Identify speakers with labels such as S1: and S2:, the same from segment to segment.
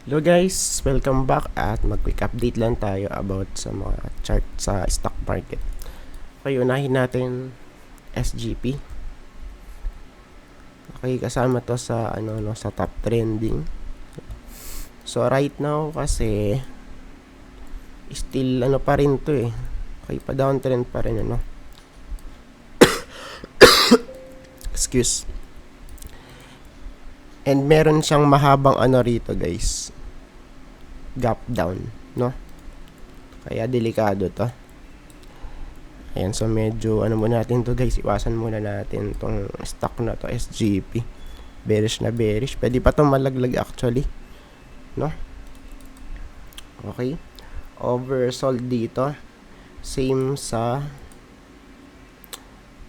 S1: Hello guys, welcome back at mag-quick update lang tayo about sa mga chart sa stock market. Okay, unahin natin SGP. Okay, kasama to sa sa top trending. So right now kasi still pa rin to eh. Okay, pa downtrend pa rin Excuse. And meron siyang mahabang rito guys. Gap down, no? Kaya delikado to. Ayan, so medyo muna natin to guys, iwasan muna natin tong stock na to, SGP. Bearish na bearish. Pwede pa to malaglag actually, no? Okay. Oversold dito. Same sa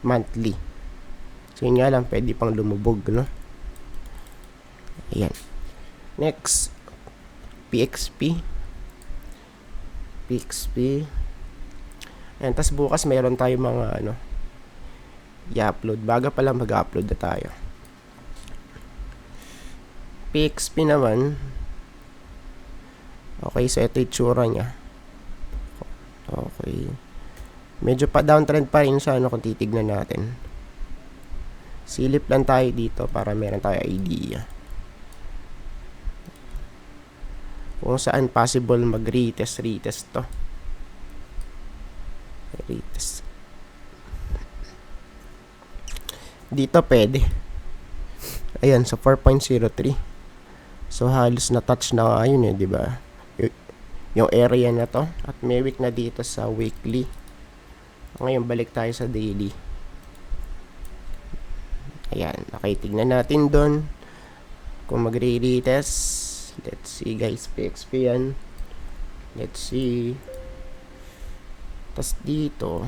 S1: monthly. So yun nga lang, pwede pang lumubog, no? Ayan. Next, PXP. Ayan, tas bukas mayroon tayo mga i-upload. Baga pala mag-upload na tayo. PXP naman. Okay, so ito yung tsura niya. Okay. Medyo pa downtrend pa rin siya kung titignan natin. Silip lang tayo dito para meron tayo idea kung saan possible mag-retest to. Retest. Dito pwede. Ayan, so 4.03. So halos na touch na nga yun di ba? Yung area na to. At may week na dito sa weekly. Ngayon balik tayo sa daily. Ayan, okay, tignan natin doon kung magre-retest. Let's see guys, PXP yan. Let's see. Tas dito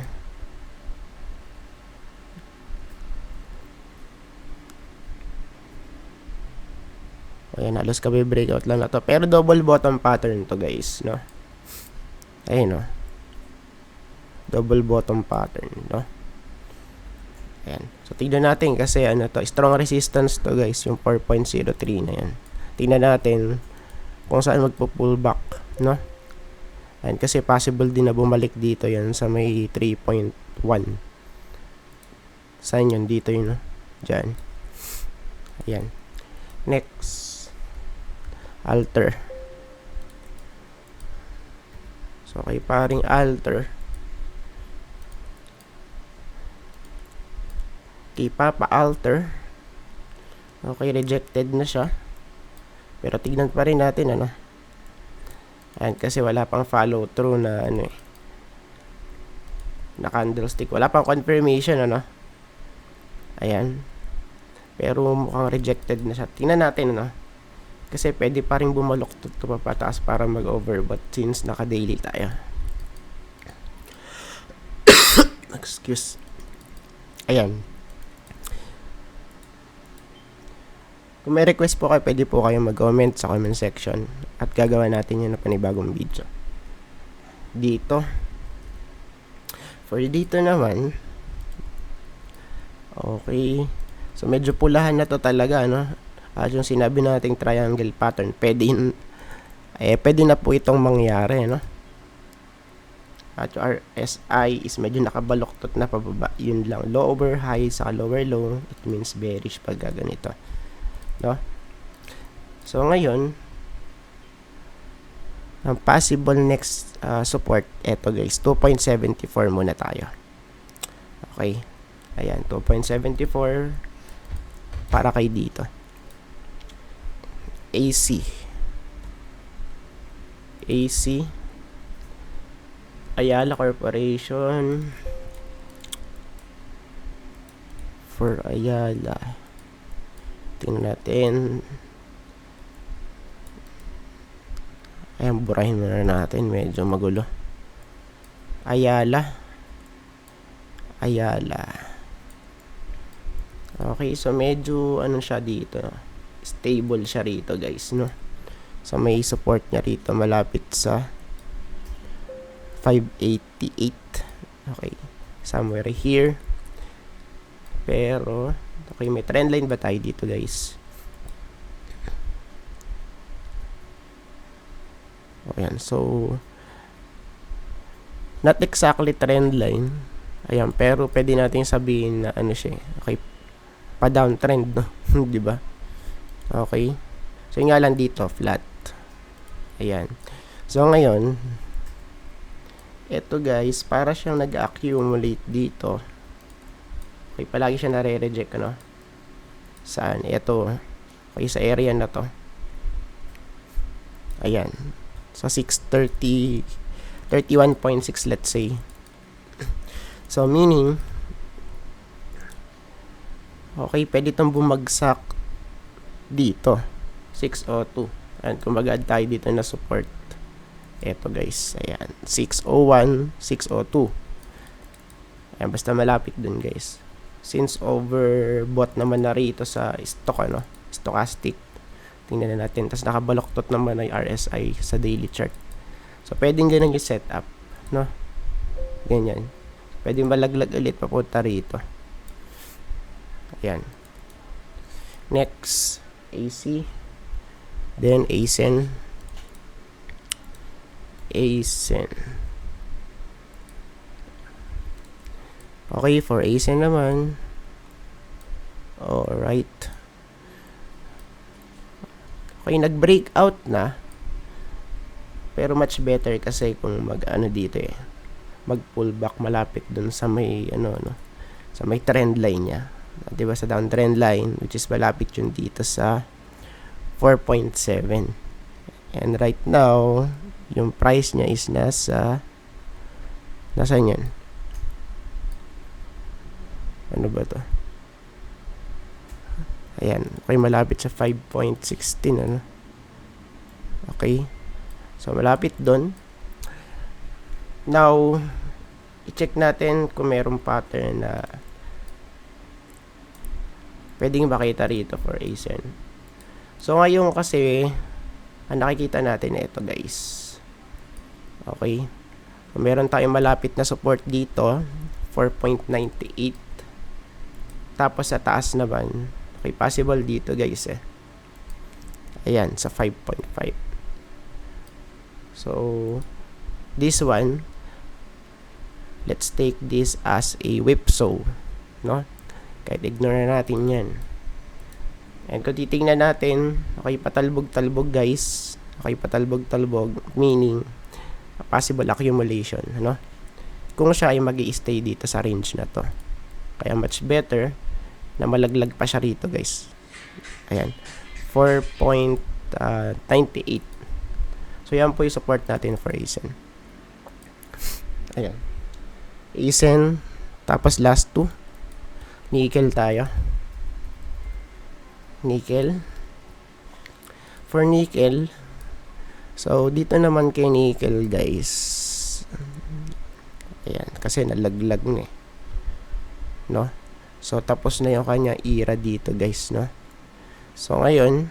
S1: ayan, halos kami breakout lang na to. Pero double bottom pattern to guys, no? Ayun, no? Double bottom pattern, no? Ayan. So tignan natin kasi to, strong resistance to guys, yung 4.03 na yan. Tingnan natin kung saan magpo-pullback, no? And kasi possible din na bumalik dito yan sa may 3.1. Saan yun? Dito yun, no? Diyan. Ayan. Next. Alter. So, okay, paring alter. Okay, pa-alter. Okay, rejected na siya. Pero tignan pa rin natin and kasi wala pang follow through na na candlestick. Wala pang confirmation Ayan. Pero mukhang rejected na siya. Tingnan natin kasi pwede pa rin bumalok to papataas para mag-overbought since naka-daily tayo. Excuse. Ayan. Kung may request po kayo, pwede po kayong mag-comment sa comment section at gagawa natin yun na panibagong video. Dito. For dito naman, okay. So, medyo pulahan na to talaga, At yung sinabi nating triangle pattern, pwede na po itong mangyari, At yung RSI is medyo nakabaloktot na pababa. Yun lang. Lower high sa lower low, it means bearish pag ganito. No? So ngayon, ang possible next support, eto guys, 2.74 muna tayo. Okay. Ayan, 2.74 para kay dito. AC Ayala Corporation for Ayala. Tingnan natin. Ayan, burahin muna natin. Medyo magulo. Ayala. Okay, so medyo siya dito. Stable siya rito guys, no? So may support niya rito malapit sa 588. Okay. Somewhere here. Pero okay, may trend line ba tayo dito guys? Ayan, so not exactly trend line. Ayan, pero pwede natin sabihin na ano siya, okay, pa downtrend, no? 'Di ba? Okay. So yung nga lang dito, flat. Ayan. So ngayon, ito guys, para siyang nag-accumulate dito. Okay, palagi siya nare-reject, ano? Saan? Ito. Okay, sa area na to. Ayan. So 630 31.6, let's say. So meaning, okay, pwede itong bumagsak dito 602, and kung mag-add tayo dito na support, eto guys, ayan, 601, 602. Ayan, basta malapit dun guys, since overbought naman na rito sa stock, ano, stochastic. Tingnan na natin, tapos nakabaloktot naman ay RSI sa daily chart. So pwedeng ganun yung setup, no? Ganyan, pwedeng malaglag ulit papunta rito. Ayan. Next, AC. Then ASEN. Okay, for ASEN naman. Alright. Okay, nag-breakout na. Pero much better kasi kung mag-ano dito eh. Mag-pullback malapit dun sa may ano, sa may trend line niya. 'Di ba, sa downtrend line, which is malapit yun dito sa 4.7. And right now, yung price niya is nasaan yan? Ano ba to? Ayan, okay, malapit sa 5.16, ano? Okay. So malapit doon. Now, i-check natin kung mayroong pattern na pwedeng makita rito for ASEN. So ngayon kasi, ang nakikita natin ito guys. Okay. So, meron tayong malapit na support dito, 4.98. Tapos sa taas naman, okay, possible dito guys eh. Ayan, sa 5.5. So, this one, let's take this as a whipsaw, no? Kahit ignore na natin yan. And kung titingnan natin, okay, patalbog-talbog guys. Okay, patalbog-talbog, meaning possible accumulation, no? Kung siya ay mag-i-stay dito sa range na to. Kaya much better na malaglag pa siya rito guys. Ayan, 4.98. So yan po yung support natin for ASEN. Ayan, ASEN. Tapos last two, nickel tayo. Nickel. For nickel, so dito naman kay nickel guys, ayan, kasi nalaglag na eh, no? So tapos na yung kanya era dito guys, no? So ngayon,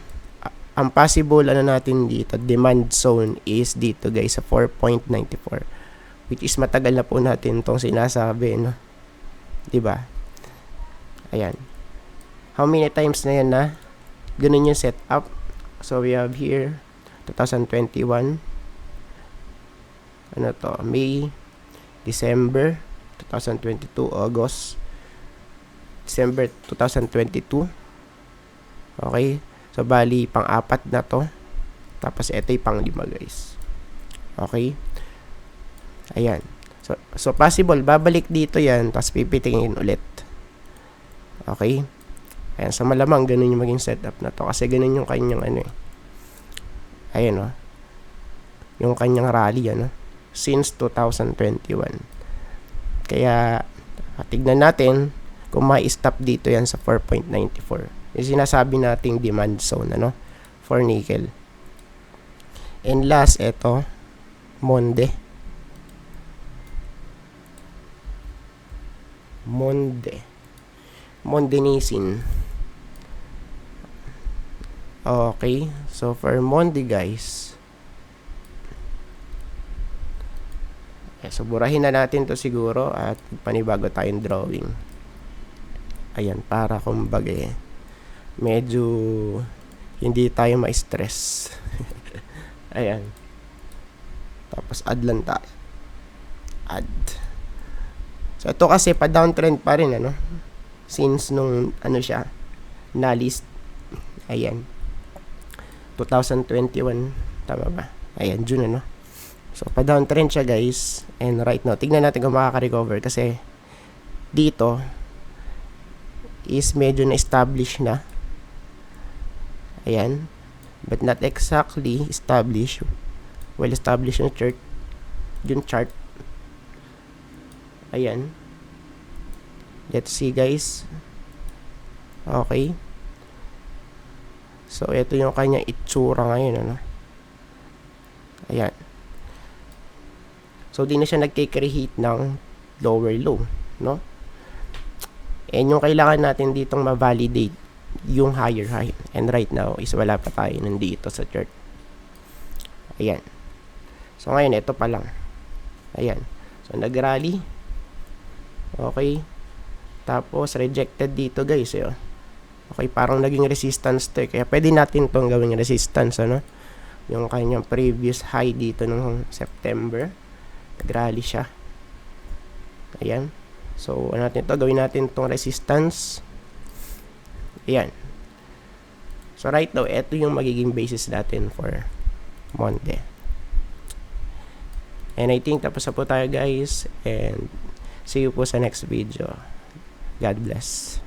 S1: ang possible ano natin dito, demand zone is dito guys sa 4.94, which is matagal na po natin tong sinasabi, no? Diba? Ayan, how many times na yan na ganun yung setup. So we have here 2021, ano to, May, December 2022, August, December 2022. Okay, so bali pang-apat na to. Tapos ito yung pang-lima guys. Okay, ayan, so possible babalik dito yan, tapos pipitingin ulit. Okay, ayan, so malamang ganun yung maging setup na to, kasi ganun yung kanyang ano eh. Ayan o, yung kanyang rally, ano, since 2021. Kaya tignan natin kung ma-stop dito yan sa 4.94. Yung sinasabi nating demand zone, ano, for nickel. And last, ito, Monde Nisin. Okay, so for Monde guys, so burahin na natin to siguro at panibago tayong drawing. Ayan, para kumbaga medyo hindi tayo ma-stress. Ayan, Tapos add lang tayo. Add. So ito kasi pa downtrend pa rin ano. Since nung ano siya na list. Ayan. 2021 tama ba? Ayan, June ano. So pa downtrend siya guys. And right now, tignan natin kung makaka-recover kasi dito is medyo na-establish na. Ayan. But not exactly established. Well established yung chart. Yung chart. Ayan. Let's see guys. Okay. So ito yung kanyang itsura ngayon ano. Ayan. So di na siya nagke-create ng lower low, no? And yung kailangan natin ditong ma-validate yung higher high. And right now is wala pa tayo nandito sa chart. Ayan. So ngayon ito pa lang. Ayan. So nag-rally. Okay. Tapos rejected dito guys, eh. Okay, parang naging resistance to, eh. Kaya pwede natin tong gawing resistance ano. Yung kanyang previous high dito nung September. Nag-rally siya. Ayan. So ano natin to, gawin natin tong resistance. Ayan. So right now, ito yung magiging basis natin for Monday. And I think tapos na po tayo guys. And see you po sa next video. God bless.